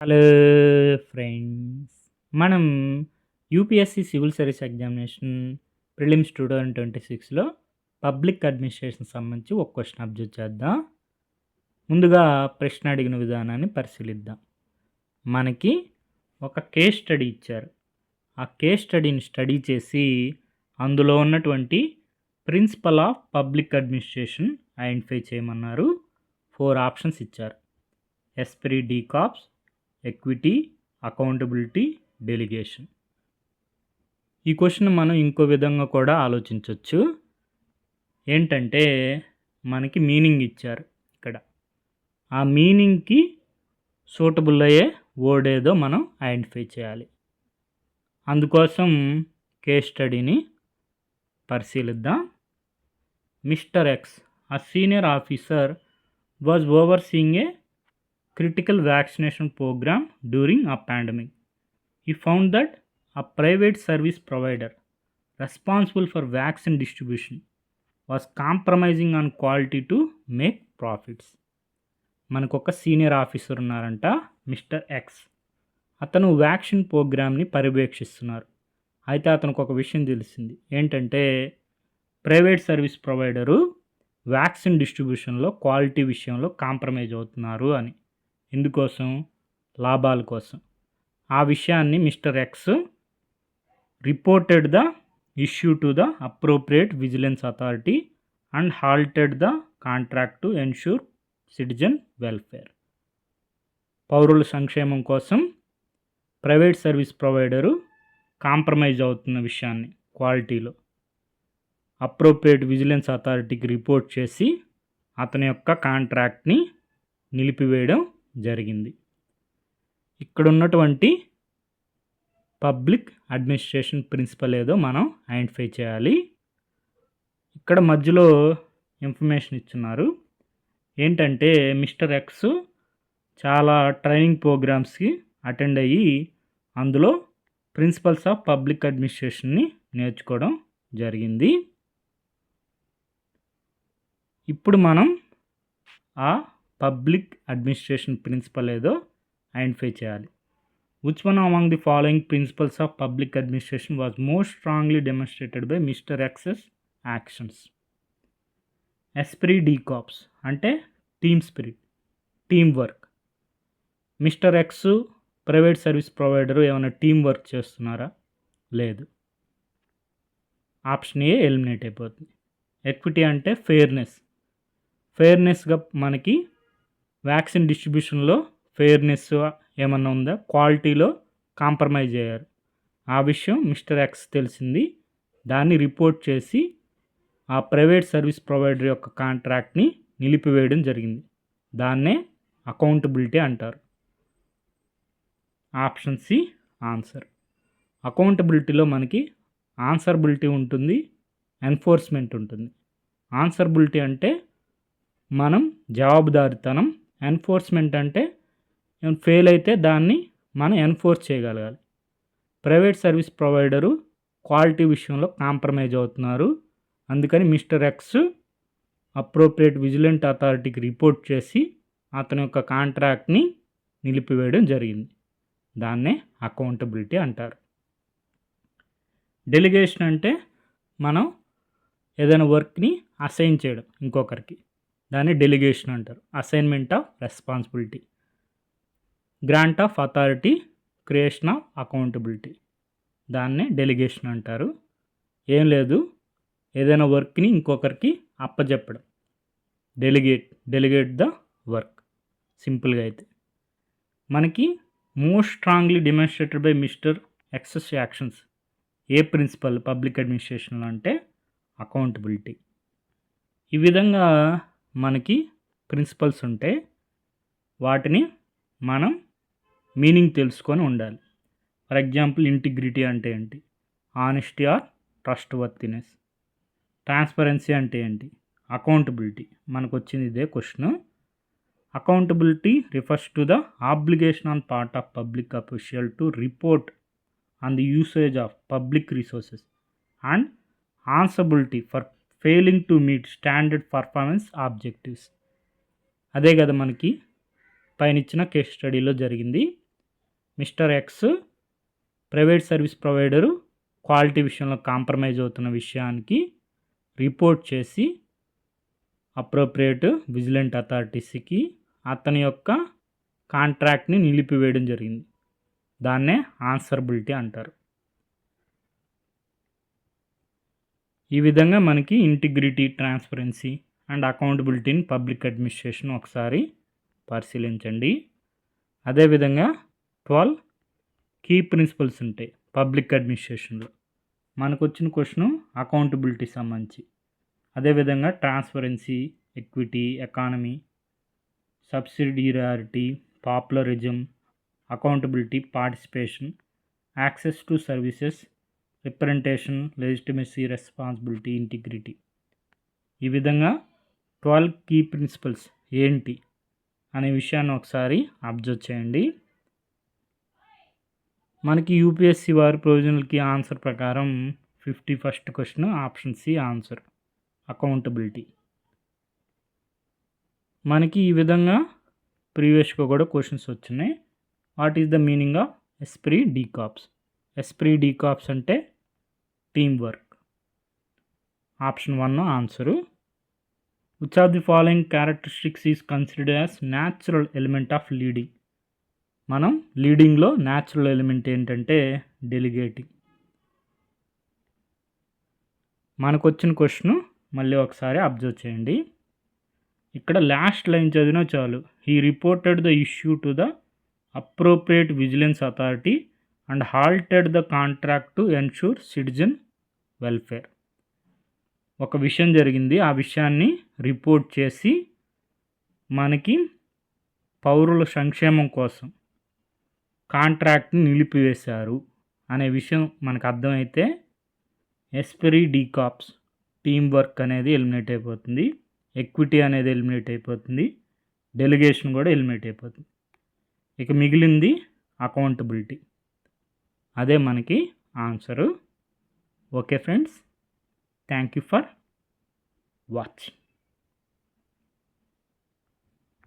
Hello friends. మనం UPSC civil service examination prelims 2026లో public administration సంబంధించి ఒక క్వశ్చన్ అబ్జర్వ్ చేద్దాం. ముందుగా ప్రశ్న అడిగిన విధానాన్ని పరిశీలిద్దాం. మనకి ఒక కేస్ స్టడీ ఇచ్చారు. ఆ కేస్ స్టడీని స్టడీ చేసి అందులో ఉన్నటువంటి principle of public administration identify చేయమన్నారు. 4 ఆప్షన్స్ ఇచ్చారు. Esprit de corps, equity, accountability, delegation. ఈ క్వశ్చన్ మనం ఇంకో విధంగా కూడా ఆలోచించవచ్చు. ఏంటంటే మనకి మీనింగ్ ఇచ్చారు ఇక్కడ. ఆ మీనింగ్కి సూటబుల్ అయ్యే వర్డ్ ఏదో మనం ఐడెంటిఫై చేయాలి. అందుకోసం కేస్ స్టడీని పరిశీలిద్దాం. Mister X, a senior officer, was overseeing a critical vaccination program during a pandemic. He found that a private service provider responsible for vaccine distribution was compromising on quality to make profits. మనకు ఒక senior officer ఉన్నారంట, mister X. అతను vaccine ప్రోగ్రామ్ని పర్యవేక్షిస్తున్నారు. అయితే అతనికి ఒక విషయం తెలిసింది. ఏంటంటే ప్రైవేట్ సర్వీస్ ప్రొవైడరు వ్యాక్సిన్ డిస్ట్రిబ్యూషన్లో క్వాలిటీ విషయంలో కాంప్రమైజ్ అవుతున్నారు అని. ఎందుకోసం? లాభాల కోసం. ఆ విషయాన్ని mister X reported the issue to the appropriate vigilance authority and halted the contract to ensure citizen welfare. పౌరుల సంక్షేమం కోసం ప్రైవేట్ సర్వీస్ ప్రొవైడరు కాంప్రమైజ్ అవుతున్న విషయాన్ని క్వాలిటీలో అప్రోప్రియేట్ విజిలెన్స్ అథారిటీకి రిపోర్ట్ చేసి అతని యొక్క కాంట్రాక్ట్ని నిలిపివేయడం జరిగింది. ఇక్కడ ఉన్నటువంటి పబ్లిక్ అడ్మినిస్ట్రేషన్ ప్రిన్సిపల్ ఏదో మనం ఐడెంటిఫై చేయాలి. ఇక్కడ మధ్యలో ఇన్ఫర్మేషన్ ఇస్తున్నారు. ఏంటంటే మిస్టర్ ఎక్స్ చాలా ట్రైనింగ్ ప్రోగ్రామ్స్కి అటెండ్ అయ్యి అందులో ప్రిన్సిపల్స్ ఆఫ్ పబ్లిక్ అడ్మినిస్ట్రేషన్ని నేర్చుకోవడం జరిగింది. ఇప్పుడు మనం ఆ పబ్లిక్ అడ్మినిస్ట్రేషన్ ప్రిన్సిపల్ ఏదో ఐడెంటిఫై చేయాలి. Which one among the following principles of public administration was most strongly demonstrated by mister X's actions? Esprit de corps అంటే team spirit, team work. Mister X private service provider ఏమైనా team work చేస్తున్నారా? లేదు. Option A eliminate అయిపోతుంది. Equity అంటే ఫెయిర్నెస్గా మనకి vaccine డిస్ట్రిబ్యూషన్లో fairness ఏమన్నా ఉందా? క్వాలిటీలో కాంప్రమైజ్ అయ్యారు. ఆ విషయం మిస్టర్ ఎక్స్ తెలిసింది. దాన్ని రిపోర్ట్ చేసి ఆ ప్రైవేట్ సర్వీస్ ప్రొవైడర్ యొక్క కాంట్రాక్ట్ని నిలిపివేయడం జరిగింది. దాన్నే అకౌంటబిలిటీ అంటారు. Option C answer. అకౌంటబిలిటీలో మనకి ఆన్సరబిలిటీ ఉంటుంది, ఎన్ఫోర్స్మెంట్ ఉంటుంది. ఆన్సరబిలిటీ అంటే మనం జవాబుదారితనం, ఎన్ఫోర్స్మెంట్ అంటే ఫెయిల్ అయితే దాన్ని మనం ఎన్ఫోర్స్ చేయగలగాలి. ప్రైవేట్ సర్వీస్ ప్రొవైడరు క్వాలిటీ విషయంలో కాంప్రమైజ్ అవుతున్నారు. అందుకని మిస్టర్ ఎక్స్ అప్రోప్రియేట్ విజిలెంట్ అథారిటీకి రిపోర్ట్ చేసి అతని యొక్క కాంట్రాక్ట్ని నిలిపివేయడం జరిగింది. దాన్నే అకౌంటబిలిటీ అంటారు. డెలిగేషన్ అంటే మనం ఏదైనా వర్క్ని అసైన్ చేయడం ఇంకొకరికి, దాన్ని డెలిగేషన్ అంటారు. Assignment of responsibility, grant of authority, creation of accountability, దాన్నే డెలిగేషన్ అంటారు. ఏం లేదు, ఏదైనా వర్క్ని ఇంకొకరికి అప్పచెప్పడం, డెలిగేట్ ద వర్క్. సింపుల్గా అయితే మనకి most strongly demonstrated by mister X's actions ఏ ప్రిన్సిపల్ పబ్లిక్ అడ్మినిస్ట్రేషన్లో అంటే అకౌంటబిలిటీ. ఈ విధంగా మనకి ప్రిన్సిపల్స్ ఉంటే వాటిని మనం మీనింగ్ తెలుసుకొని ఉండాలి. ఫర్ ఎగ్జాంపుల్ ఇంటిగ్రిటీ అంటే ఏంటి? Honesty or trustworthiness. Transparency అంటే ఏంటి? అకౌంటబిలిటీ. మనకు వచ్చింది ఇదే question. Accountability refers to the obligation on part of public official to report on the usage of public resources and answerability for failing to meet standard performance objectives. అదే కదా మనకి పైన ఇచ్చిన కేస్ స్టడీలో జరిగింది. Mister X private service provider quality విషయంలో compromise అవుతున్న విషయానికి రిపోర్ట్ చేసి అప్రోప్రియేట్ విజిలెంట్ అథారిటీస్కి అతని యొక్క కాంట్రాక్ట్ని నిలిపివేయడం జరిగింది. దాన్నే ఆన్సరబిలిటీ అంటారు. ఈ విధంగా మనకి integrity, transparency and accountability in public administration ఒకసారి పరిశీలించండి. అదేవిధంగా 12 కీ ప్రిన్సిపల్స్ ఉంటాయి పబ్లిక్ అడ్మినిస్ట్రేషన్లో. మనకు వచ్చిన క్వశ్చను అకౌంటబిలిటీ సంబంధించి. అదేవిధంగా transparency, equity, economy, subsidiarity, popularism, accountability, participation, access to services, representation, legitimacy, responsibility, integrity. ఈ విధంగా 12 కీ ప్రిన్సిపల్స్ ఏంటి అనే విషయాన్ని ఒకసారి అబ్జర్వ్ చేయండి. మనకి యూపీఎస్సీ వారి ప్రొవిజనల్కి ఆన్సర్ ప్రకారం 51st question option C answer accountability. మనకి ఈ విధంగా ప్రీవియస్గా కూడా క్వశ్చన్స్ వచ్చినాయి. What is the meaning of esprit de corps? Esprit de corps అంటే team work. Option 1 answer. Which of the following characteristics is considered as natural element of leading? మనం లీడింగ్లో natural element ఏంటంటే డెలిగేటింగ్. మనకు వచ్చిన question మళ్ళీ ఒకసారి observe చేయండి. ఇక్కడ లాస్ట్ లైన్ చదివినా చాలు. He reported the issue to the appropriate vigilance authority and halted the contract to ensure citizen welfare. ఒక విషయం జరిగింది, ఆ విషయాన్ని రిపోర్ట్ చేసి మనకి పౌరుల సంక్షేమం కోసం కాంట్రాక్ట్ని నిలిపివేశారు అనే విషయం మనకు అర్థమైతే ఎస్ప్రీ డి కార్ప్స్ టీమ్ వర్క్ అనేది ఎలిమినేట్ అయిపోతుంది, ఎక్విటీ అనేది ఎలిమినేట్ అయిపోతుంది, డెలిగేషన్ కూడా ఎలిమినేట్ అయిపోతుంది. ఇక మిగిలింది అకౌంటబిలిటీ. అదే మనకి answer. Okay friends, thank you for watching.